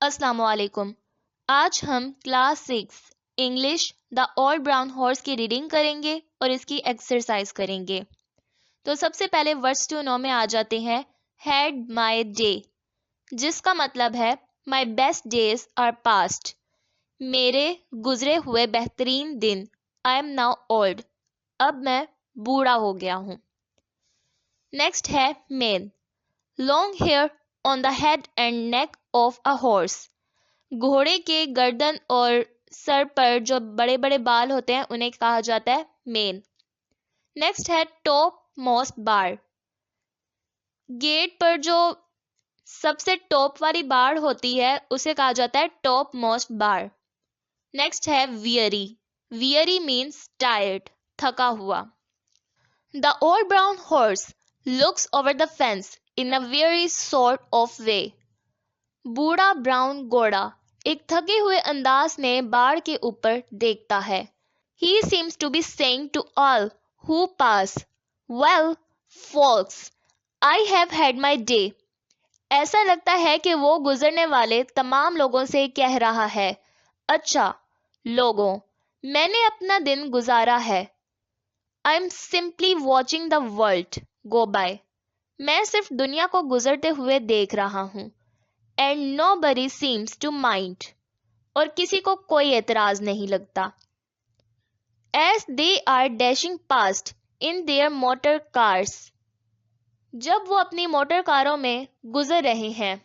अस्सलामुअलैकुम। आज हम class 6 English the old brown horse की रीडिंग करेंगे और इसकी एक्सरसाइज करेंगे। तो सबसे पहले वर्ड्स टू नो में आ जाते हैं हैड माई डे, जिसका मतलब है my best days are past, मेरे गुजरे हुए बेहतरीन दिन। आई एम नाउ ओल्ड, अब मैं बूढ़ा हो गया हूँ। नेक्स्ट है mane, long hair on the head and neck of a horse, घोड़े के गर्दन और सर पर जो बड़े बड़े बाल होते हैं उन्हें कहा जाता है मेन। नेक्स्ट है टॉप मोस्ट बार, गेट पर जो सबसे टॉप वाली बार होती है उसे कहा जाता है टॉप मोस्ट बार। नेक्स्ट है वियरी, वियरी मीन्स टायर्ड, थका हुआ। The old brown horse looks over the fence in a very sort of वे, बूढ़ा ब्राउन घोड़ा एक थके हुए अंदाज में बाढ़ के ऊपर देखता है। He seems to be saying to all who pass, well, folks, I have had my day. ऐसा लगता है कि वो गुजरने वाले तमाम लोगों से कह रहा है, अच्छा लोगों, मैंने अपना दिन गुजारा है। I am simply watching the world go by. मैं सिर्फ दुनिया को गुजरते हुए देख रहा हूँ। And nobody seems to mind. और किसी को कोई एतराज नहीं लगता। As they are dashing past in their motor cars. जब वो अपनी मोटर कारों में गुजर रहे हैं।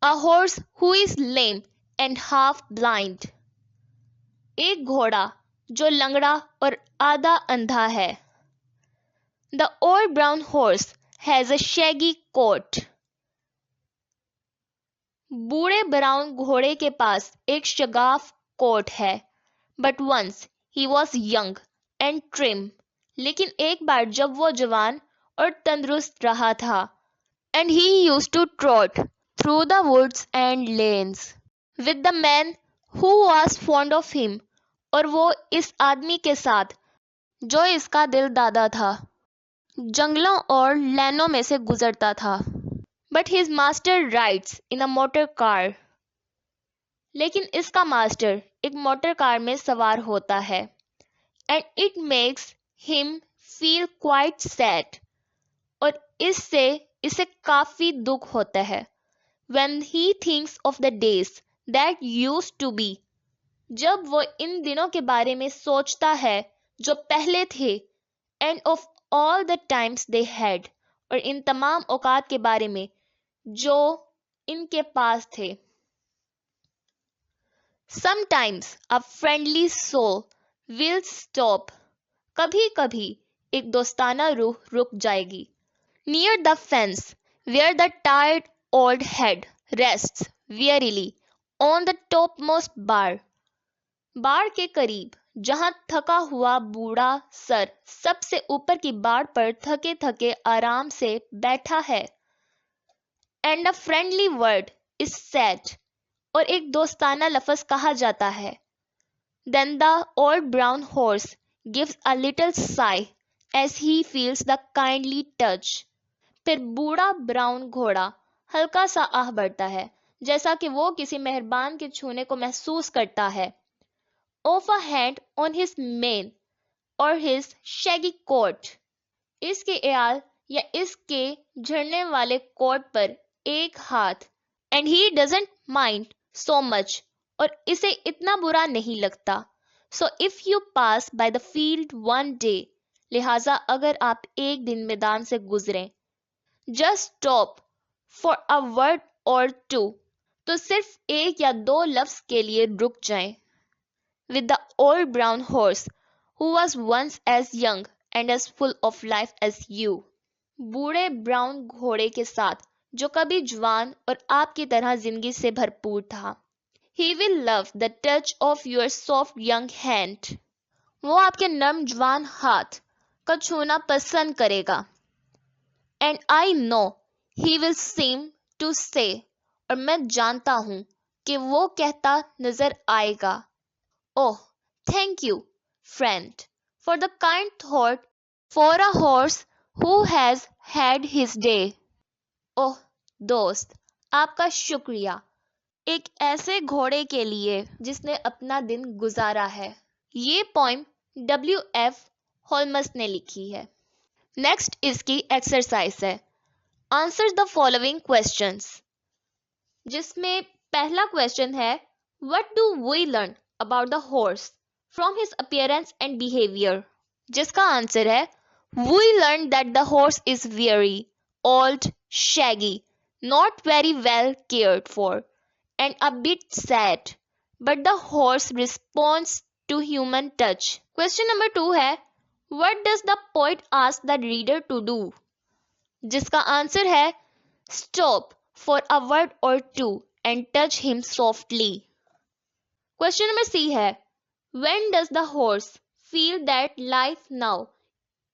A horse who is lame and half blind. एक घोड़ा जो लंगड़ा और आधा अंधा है। The old brown horse has a shaggy coat. बूढ़े ब्राउन घोड़े के पास एक शगाफ कोट है। But once he was young and trim. लेकिन एक बार जब वो जवान और तंदुरुस्त रहा था। And he used to trot through the woods and lanes with the man who was fond of him. और वो इस आदमी के साथ जो इसका दिल दादा था, जंगलों और लैनों में से गुजरता था। But his master rides in a motor car. लेकिन इसका मास्टर एक मोटर कार में सवार होता है। And it makes him feel quite sad. और इससे इसे काफी दुख होता है। When he thinks of the days that used to be. जब वो इन दिनों के बारे में सोचता है जो पहले थे। And of all the times they had. और इन तमाम औकात के बारे में जो इनके पास थे। Sometimes a friendly soul will stop. कभी कभी एक दोस्ताना रूह रुक जाएगी। Near the fence where the tired old head rests wearily on the topmost bar. बाड़ के करीब जहां थका हुआ बूढ़ा सर सबसे ऊपर की बाड़ पर थके थके आराम से बैठा है। And a friendly word is said. और एक दोस्ताना लफ्ज कहा जाता है। Then the old brown horse gives a little sigh as he feels the kindly touch. फिर बूढ़ा ब्राउन घोड़ा हल्का सा आह भरता है जैसा कि वो किसी मेहरबान के छूने को महसूस करता है। Of a hand on his mane or his shaggy coat. इसके एयाल या इसके झड़ने वाले कोट पर एक हाथ। And he doesn't mind so much. और इसे इतना बुरा नहीं लगता। So if you pass by the field one day. लिहाजा अगर आप एक दिन मैदान से गुजरें। Just stop for a word or two. तो सिर्फ एक या दो लफ्ज के लिए रुक जाएं। With the old brown horse who was once as young and as full of life as you. बूढ़े ब्राउन घोड़े के साथ जो कभी जवान और आपकी तरह जिंदगी से भरपूर था। He will love the touch of your soft young hand. वो आपके नर्म जवान हाथ का छूना पसंद करेगा। And I know he will seem to say. और मैं जानता हूँ कि वो कहता नजर आएगा। Oh, thank you, friend, for the kind thought for a horse who has had his day. ओह दोस्त, आपका शुक्रिया एक ऐसे घोड़े के लिए जिसने अपना दिन गुजारा है। ये पोइम W.F. होल्मस ने लिखी है। नेक्स्ट इसकी एक्सरसाइज है आंसर द फॉलोइंग क्वेश्चंस, जिसमें पहला क्वेश्चन है what do we learn about the horse from his appearance and behaviour, जिसका आंसर है we learn that the horse is very old, shaggy, not very well cared for, and a bit sad, but the horse responds to human touch. Question number 2 है what does the poet ask the reader to do, जिसका answer है stop for a word or two and touch him softly. Question number C है when does the horse feel that life now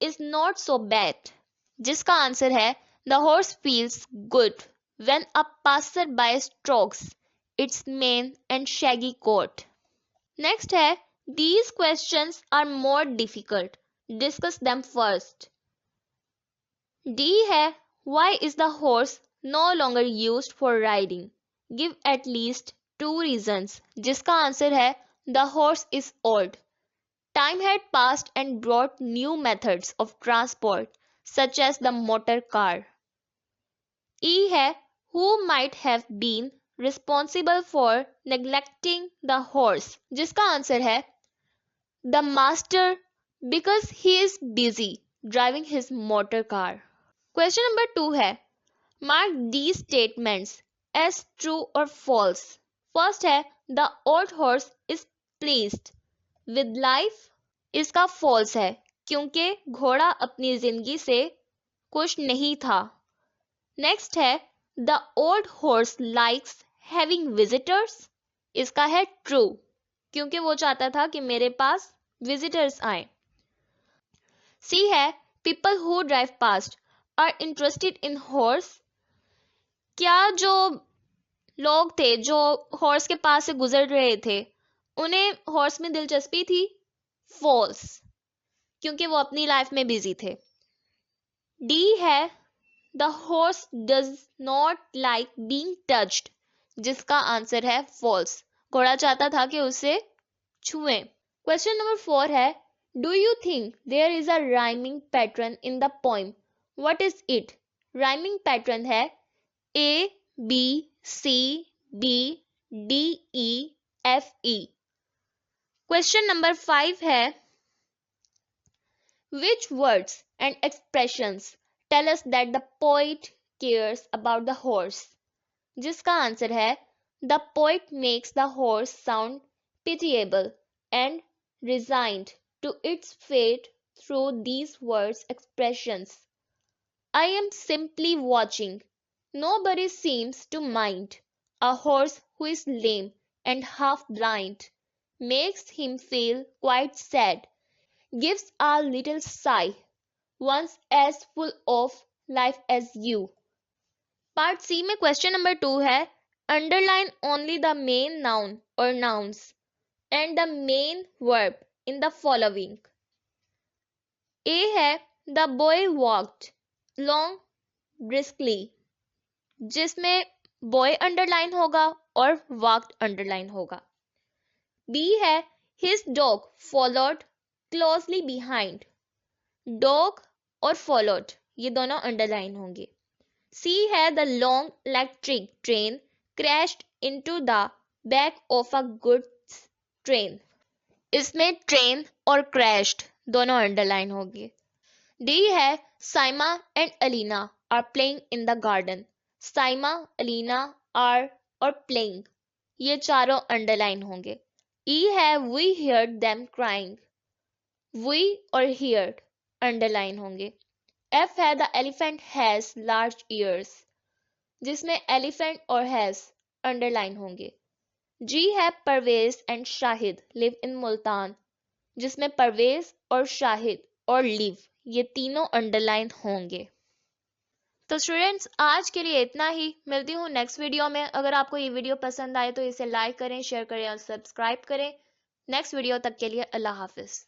is not so bad, जिसका answer है the horse feels good when a passerby strokes its mane and shaggy coat. Next है these questions are more difficult. Discuss them first. D है why is the horse no longer used for riding? Give at least 2 reasons. जिसका answer है the horse is old. Time had passed and brought new methods of transport such as the motor car. E है who might have been responsible for neglecting the horse, जिसका answer है the master because he is busy driving his motor car. Question number 2 है mark these statements as true or false. First है the old horse is pleased with life, इसका false है क्योंकि घोड़ा अपनी जिंदगी से खुश नहीं था. नेक्स्ट है the old horse likes having visitors, इसका है ट्रू क्योंकि वो चाहता था कि मेरे पास विजिटर्स आए. सी है people who drive past are interested in horse, क्या जो लोग थे जो हॉर्स के पास से गुजर रहे थे उन्हें हॉर्स में दिलचस्पी थी? फॉल्स क्योंकि वो अपनी लाइफ में बिजी थे. डी है The horse does not like being touched, जिसका आंसर है false. घोड़ा चाहता था कि उसे छुएं. Question number 4 है Do you think there is a rhyming pattern in the poem? What is it? Rhyming pattern है A B C D D E F E. Question number 5 है Which words and expressions tell us that the poet cares about the horse, जिसका answer है the poet makes the horse sound pitiable and resigned to its fate through these words expressions. I am simply watching. Nobody seems to mind. A horse who is lame and half blind makes him feel quite sad, gives a little sigh, once as full of life as you. Part C में question number 2 है underline only the main noun or nouns and the main verb in the following. A है the boy walked along briskly, जिसमें boy underline होगा और walked underline होगा. B है his dog followed closely behind. Dog और followed ये दोनों underline होंगे. C है the long electric train crashed into the back of a goods train. इसमें train और crashed दोनों अंडरलाइन होंगे. D है Saima and Alina are playing in the garden. Saima, Alina are और playing ये चारों अंडरलाइन होंगे. E है we heard them crying. We और heard अंडरलाइन होंगे. F है the elephant has large ears, जिसमें elephant और has अंडरलाइन होंगे. G है Parvez and Shahid live in Multan, जिसमें परवेज और शाहिद और live ये तीनों अंडरलाइन होंगे. तो स्टूडेंट्स आज के लिए इतना ही. मिलती हूँ नेक्स्ट वीडियो में. अगर आपको ये वीडियो पसंद आए तो इसे लाइक करें, शेयर करें और सब्सक्राइब करें. नेक्स्ट वीडियो तक के लिए अल्लाह हाफिज.